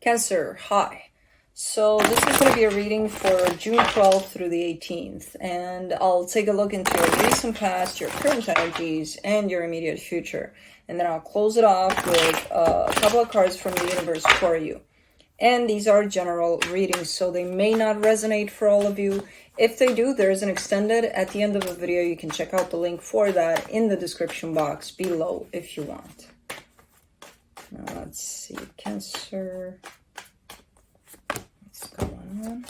Cancer, hi. So this is going to be a reading for June 12th through the 18th, and I'll take a look into your recent past, your current energies, and your immediate future. And then I'll close it off with a couple of cards from the universe for you. And these are general readings, so they may not resonate for all of you. If they do, there is an extended at the end of the video. You can check out the link for that in the description box below if you want. Now let's see, Cancer. What's going on?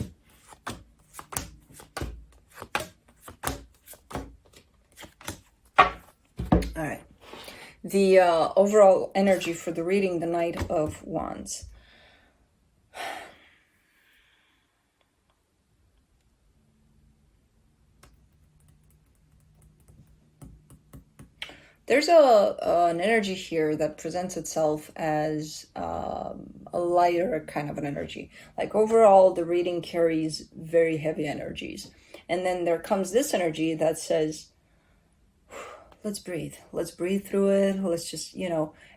All right. The overall energy for the reading, the Knight of Wands. There's an energy here that presents itself as a lighter kind of an energy. Like overall, the reading carries very heavy energies. And then there comes this energy that says, let's breathe. Let's breathe through it. Let's just,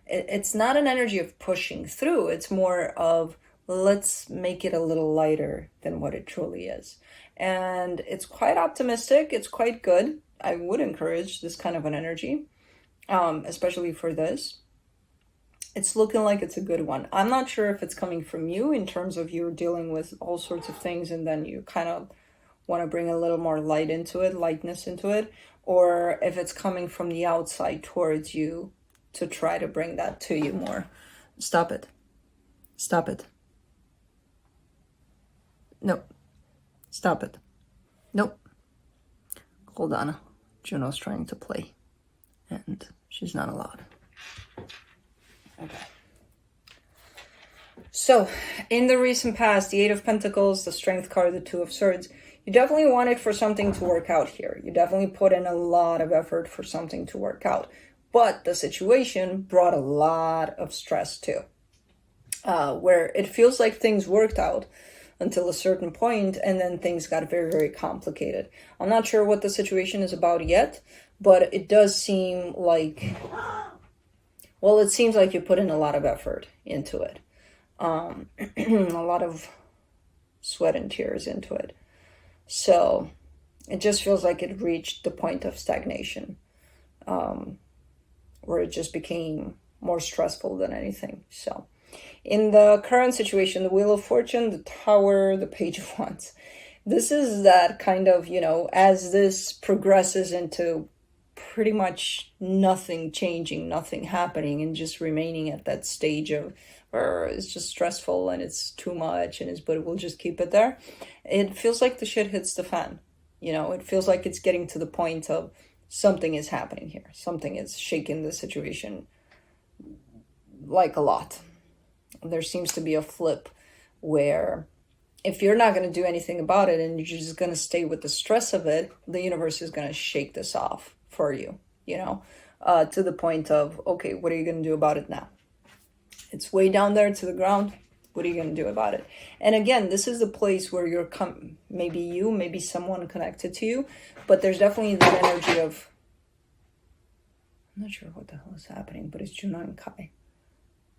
it's not an energy of pushing through. It's more of let's make it a little lighter than what it truly is. And it's quite optimistic. It's quite good. I would encourage this kind of an energy. Especially for this. It's looking like it's a good one. I'm not sure if it's coming from you in terms of you're dealing with all sorts of things and then you kind of want to bring a little more light into it, lightness into it, or if it's coming from the outside towards you to try to bring that to you more. Stop it. Stop it. No. Stop it. Nope. Hold on. Juno's trying to play. And she's not allowed. Okay. So, in the recent past, the Eight of Pentacles, the Strength card, the Two of Swords, you definitely wanted for something to work out here. You definitely put in a lot of effort for something to work out. But the situation brought a lot of stress too. Where it feels like things worked out until a certain point, and then things got very, very complicated. I'm not sure what the situation is about yet, but it does seem like, well, it seems like you put in a lot of effort into it. A lot of sweat and tears into it. So it just feels like it reached the point of stagnation, where it just became more stressful than anything. So in the current situation, the Wheel of Fortune, the Tower, the Page of Wands, this is that kind of, as this progresses into pretty much nothing changing, nothing happening, and just remaining at that stage of where it's just stressful and it's too much but we'll just keep it there. It feels like the shit hits the fan. It feels like it's getting to the point of something is happening here. Something is shaking the situation like a lot. There seems to be a flip where if you're not going to do anything about it and you're just going to stay with the stress of it, the universe is going to shake this off for you, to the point of, okay, what are you going to do about it now? It's way down there to the ground. What are you going to do about it? And again, this is the place where you're maybe you, maybe someone connected to you, but there's definitely that energy of, I'm not sure what the hell is happening, but it's Juno and Kai.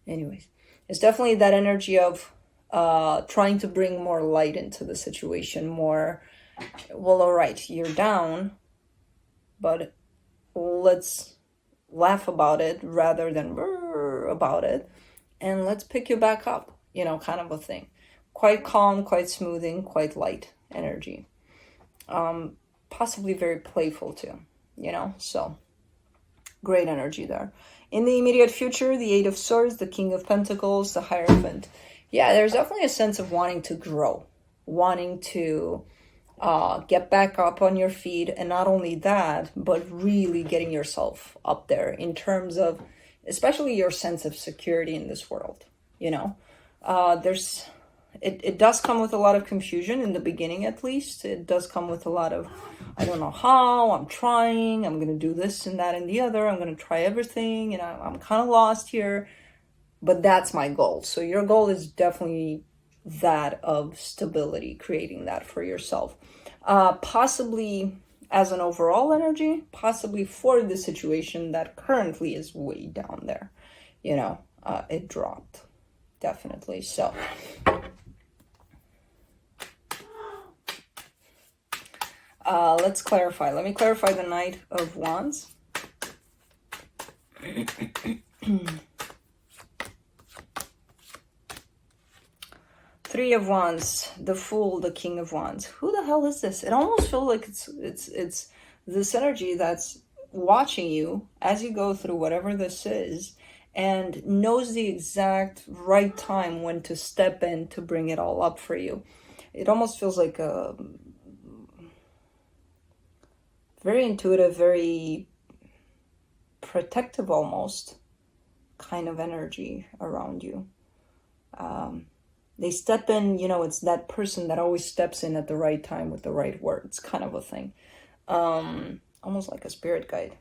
Anyways, it's definitely that energy of trying to bring more light into the situation, more, well, all right, you're down, but let's laugh about it rather than about it, and let's pick you back up, kind of a thing. Quite calm, quite smoothing, quite light energy. Possibly very playful too, so great energy there. In the immediate future, the Eight of Swords, the King of Pentacles, the Hierophant. Yeah, there's definitely a sense of wanting to grow, wanting to get back up on your feet, and not only that, but really getting yourself up there in terms of especially your sense of security in this world. It does come with a lot of confusion in the beginning, at least. It does come with a lot of, I don't know how, I'm trying, I'm going to do this and that and the other, I'm going to try everything, I'm kind of lost here, but that's my goal. So your goal is definitely that of stability, creating that for yourself. Possibly as an overall energy, possibly for the situation that currently is way down there. It dropped. definitely. So let's clarify. Let me clarify the Knight of Wands. Three of Wands, the Fool, the King of Wands. Who the hell is this? It almost feels like it's this energy that's watching you as you go through whatever this is, and knows the exact right time when to step in to bring it all up for you. It almost feels like a very intuitive, very protective almost kind of energy around you. They step in, it's that person that always steps in at the right time with the right words, kind of a thing. Almost like a spirit guide.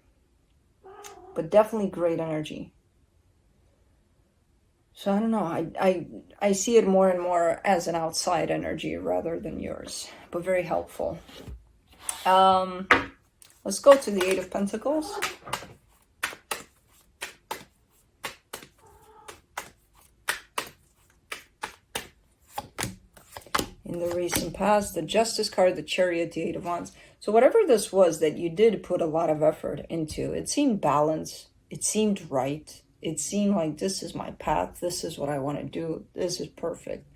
But definitely great energy. So I don't know, I see it more and more as an outside energy rather than yours, but very helpful. Let's go to the Eight of Pentacles. In the recent past, the Justice card, the Chariot, the Eight of Wands. So whatever this was that you did put a lot of effort into, it seemed balanced, it seemed right, it seemed like this is my path, this is what I want to do, this is perfect.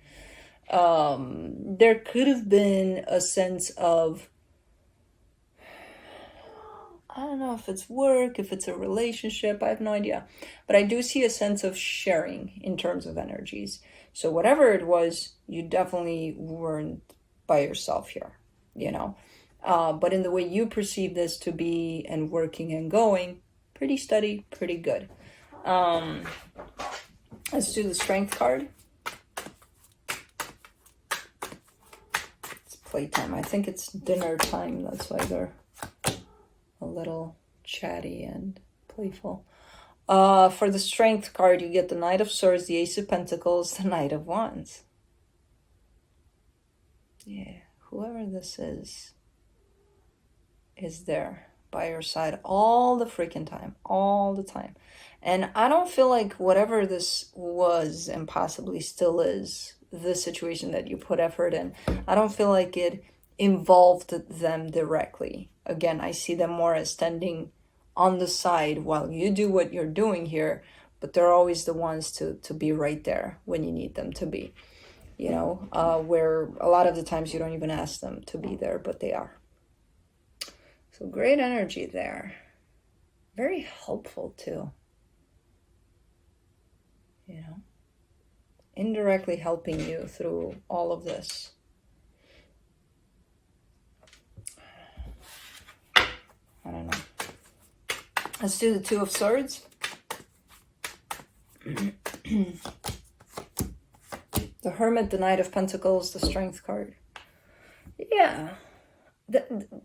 There could have been a sense of, I don't know if it's work, if it's a relationship, I have no idea. But I do see a sense of sharing in terms of energies. So whatever it was, you definitely weren't by yourself here, But in the way you perceive this to be and working and going, pretty steady, pretty good. Let's do the Strength card. It's playtime. I think it's dinner time. That's why they're a little chatty and playful. For the Strength card, you get the Knight of Swords, the Ace of Pentacles, the Knight of Wands. Yeah, whoever this is there by your side all the freaking time, all the time. And I don't feel like whatever this was and possibly still is, the situation that you put effort in, I don't feel like it involved them directly. Again, I see them more as standing on the side while you do what you're doing here, but they're always the ones to be right there when you need them to be, where a lot of the times you don't even ask them to be there, but they are. So great energy there. Very helpful too. Indirectly helping you through all of this. I don't know. Let's do the Two of Swords. The Hermit, the Knight of Pentacles, the Strength card. Yeah.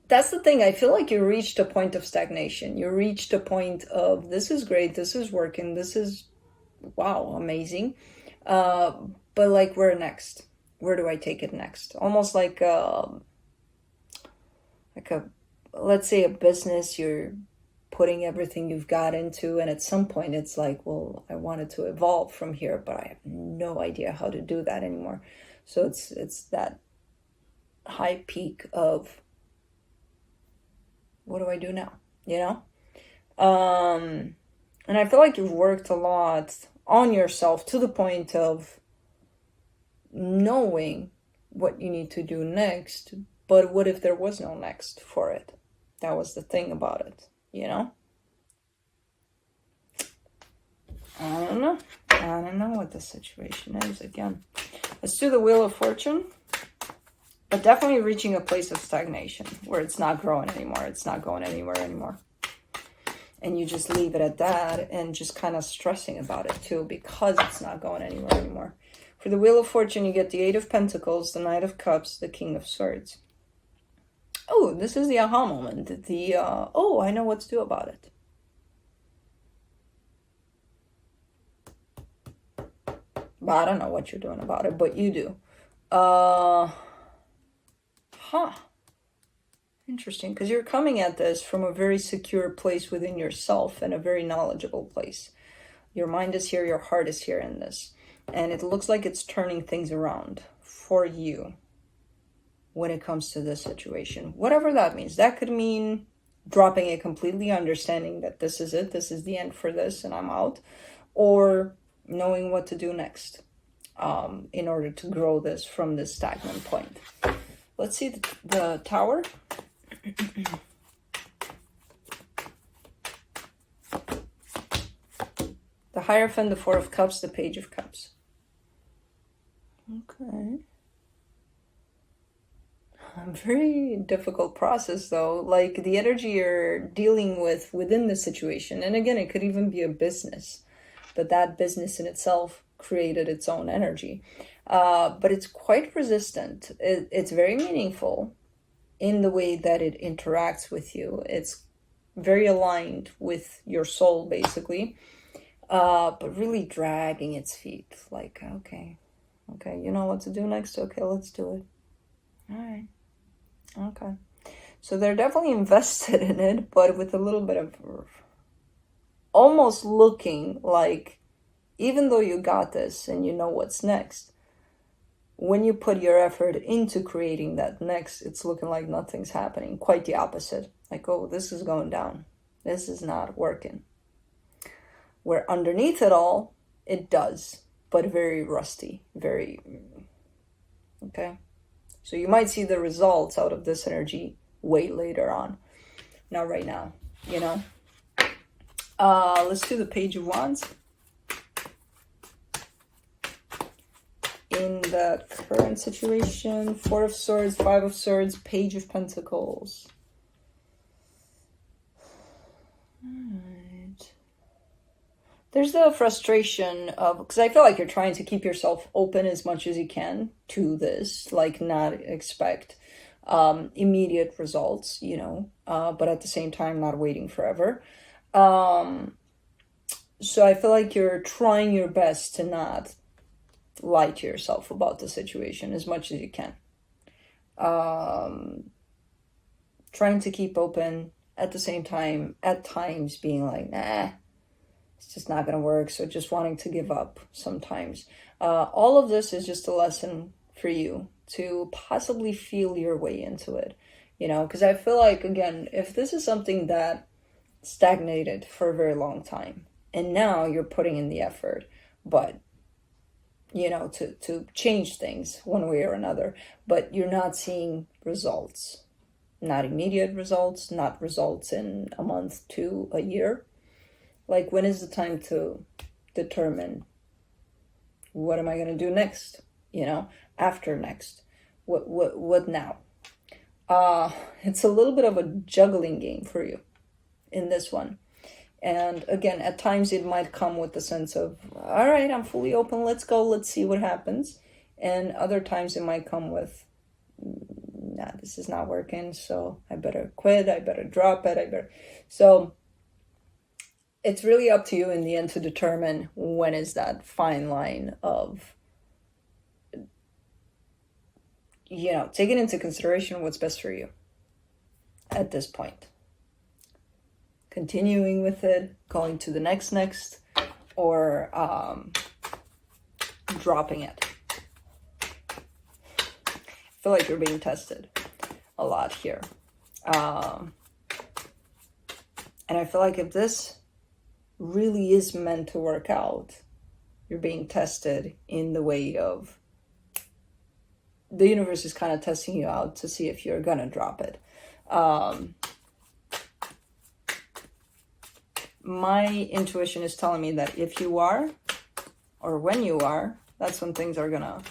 That's the thing. I feel like you reached a point of stagnation. You reached a point of, this is great, this is working, this is, wow, amazing. But like, where next? Where do I take it next? Almost like let's say a business, you're putting everything you've got into, and at some point it's like, well, I wanted to evolve from here, but I have no idea how to do that anymore. So it's that high peak of, what do I do now? And I feel like you've worked a lot on yourself to the point of knowing what you need to do next, but what if there was no next for it? That was the thing about it, I don't know. I don't know what the situation is again. Let's do the Wheel of Fortune. But definitely reaching a place of stagnation where it's not growing anymore. It's not going anywhere anymore. And you just leave it at that and just kind of stressing about it too because it's not going anywhere anymore. For the Wheel of Fortune, you get the Eight of Pentacles, the Knight of Cups, the King of Swords. Oh, this is the aha moment. Oh, I know what to do about it. But I don't know what you're doing about it, but you do. Interesting, because you're coming at this from a very secure place within yourself and a very knowledgeable place. Your mind is here, your heart is here in this. And it looks like it's turning things around for you when it comes to this situation. Whatever that means. That could mean dropping it completely, understanding that this is it, this is the end for this, and I'm out. Or knowing what to do next in order to grow this from this stagnant point. Let's see the Tower. The Hierophant, the Four of Cups, the Page of Cups. Okay. A very difficult process, though. Like, the energy you're dealing with within the situation. And again, it could even be a business. But that business in itself created its own energy. But it's quite resistant. It's very meaningful in the way that it interacts with you. It's very aligned with your soul, basically. But really dragging its feet. Like, okay, you know what to do next? Okay, let's do it. All right. Okay. So they're definitely invested in it, but with a little bit of almost looking like, even though you got this and you know what's next, when you put your effort into creating that next, it's looking like nothing's happening. Quite the opposite. Like, oh, this is going down. This is not working. Where underneath it all, it does, but very rusty, very, okay? So you might see the results out of this energy way later on. Not right now, you know? Let's do the Page of Wands. In the current situation, Four of Swords, Five of Swords, Page of Pentacles. Alright. There's the frustration of, because I feel like you're trying to keep yourself open as much as you can to this, like not expect immediate results, you know, but at the same time not waiting forever. So I feel like you're trying your best to not lie to yourself about the situation as much as you can. Trying to keep open, at the same time, at times being like, nah, it's just not going to work. So just wanting to give up sometimes. All of this is just a lesson for you to possibly feel your way into it. You know, because I feel like, again, if this is something that stagnated for a very long time, and now you're putting in the effort, but, you know, to change things one way or another, but you're not seeing results. Not immediate results, not results in a month to a year. Like, when is the time to determine what am I going to do next? You know, after next. What now? It's a little bit of a juggling game for you in this one. And again, at times it might come with the sense of, all right, I'm fully open, let's go, let's see what happens. And other times it might come with, nah, this is not working, so I better quit, I better drop it, So it's really up to you in the end to determine when is that fine line of, you know, taking into consideration what's best for you at this point. Continuing with it, going to the next, or dropping it. I feel like you're being tested a lot here. And I feel like if this really is meant to work out, you're being tested in the way of the universe is kind of testing you out to see if you're gonna drop it. My intuition is telling me that if you are, or when you are, that's when things are gonna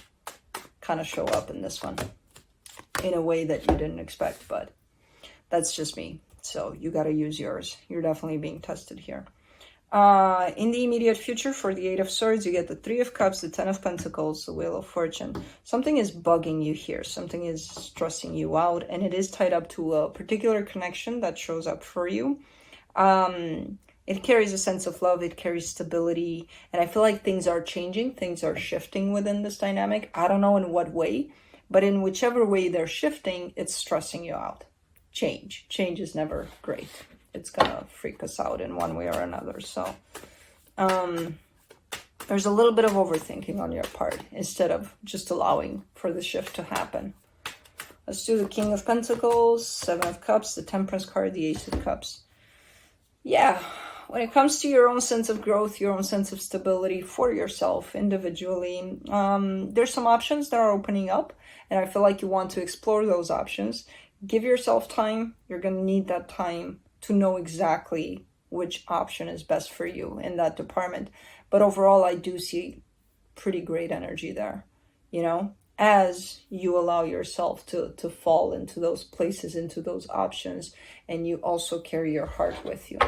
kind of show up in this one in a way that you didn't expect, but that's just me. So you got to use yours. You're definitely being tested here. In the immediate future, for the Eight of Swords, you get the Three of Cups, the Ten of Pentacles, the Wheel of Fortune. Something is bugging you here. Something is stressing you out, and it is tied up to a particular connection that shows up for you. It carries a sense of love. It carries stability. And I feel like things are changing. Things are shifting within this dynamic. I don't know in what way, but in whichever way they're shifting, it's stressing you out. Change is never great. It's gonna freak us out in one way or another. So there's a little bit of overthinking on your part instead of just allowing for the shift to happen. Let's do the King of Pentacles, Seven of Cups, the Temperance card, the Ace of Cups. Yeah, when it comes to your own sense of growth, your own sense of stability for yourself individually, there's some options that are opening up, and I feel like you want to explore those options. Give yourself time. You're going to need that time to know exactly which option is best for you in that department. But overall, I do see pretty great energy there, you know, as you allow yourself to fall into those places, into those options, and you also carry your heart with you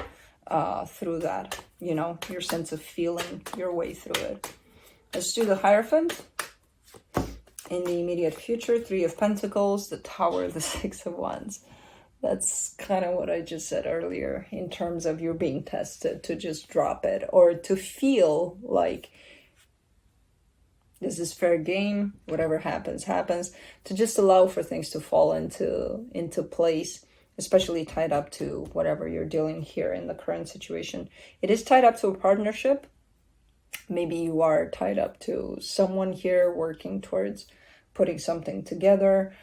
through that, you know, your sense of feeling your way through it. Let's do the Hierophant. In the immediate future, Three of Pentacles, the Tower, the Six of Wands. That's kind of what I just said earlier in terms of you're being tested to just drop it or to feel like this is fair game, whatever happens, happens, to just allow for things to fall into place, especially tied up to whatever you're dealing here in the current situation. It is tied up to a partnership. Maybe you are tied up to someone here working towards putting something together.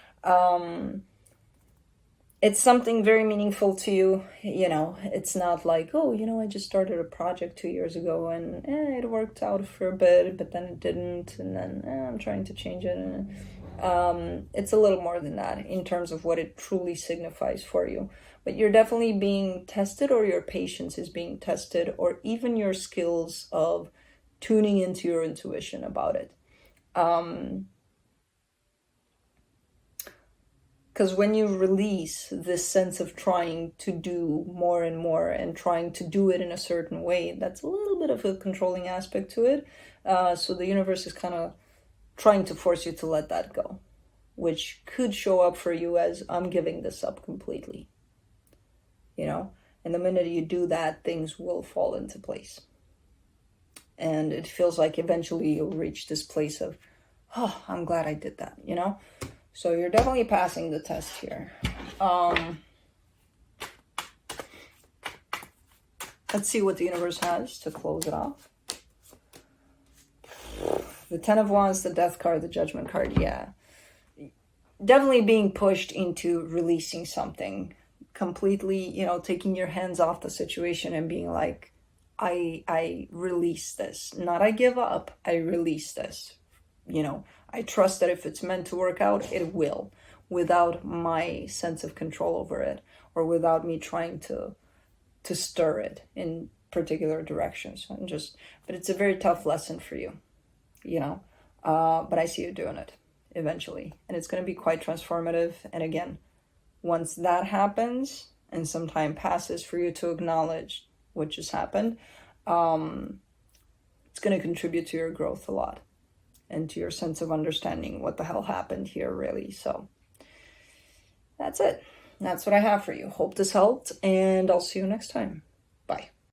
It's something very meaningful to you. You know, it's not like, oh, you know, I just started a project 2 years ago and it worked out for a bit, but then it didn't. And then I'm trying to change it. And it's a little more than that in terms of what it truly signifies for you. But you're definitely being tested, or your patience is being tested, or even your skills of tuning into your intuition about it. Because when you release this sense of trying to do more and more and trying to do it in a certain way, that's a little bit of a controlling aspect to it. So the universe is kind of trying to force you to let that go, which could show up for you as I'm giving this up completely. You know, and the minute you do that, things will fall into place. And it feels like eventually you'll reach this place of, oh, I'm glad I did that, you know? So you're definitely passing the test here. Let's see what the universe has to close it off. The Ten of Wands, the Death card, the Judgment card, yeah. Definitely being pushed into releasing something. Completely, you know, taking your hands off the situation and being like, I release this. Not I give up, I release this. You know, I trust that if it's meant to work out, it will, without my sense of control over it, or without me trying to stir it in particular directions. But it's a very tough lesson for you, you know, but I see you doing it eventually, and it's going to be quite transformative. And again, once that happens and some time passes for you to acknowledge what just happened, it's going to contribute to your growth a lot and to your sense of understanding what the hell happened here, really. So that's it. That's what I have for you. Hope this helped, and I'll see you next time.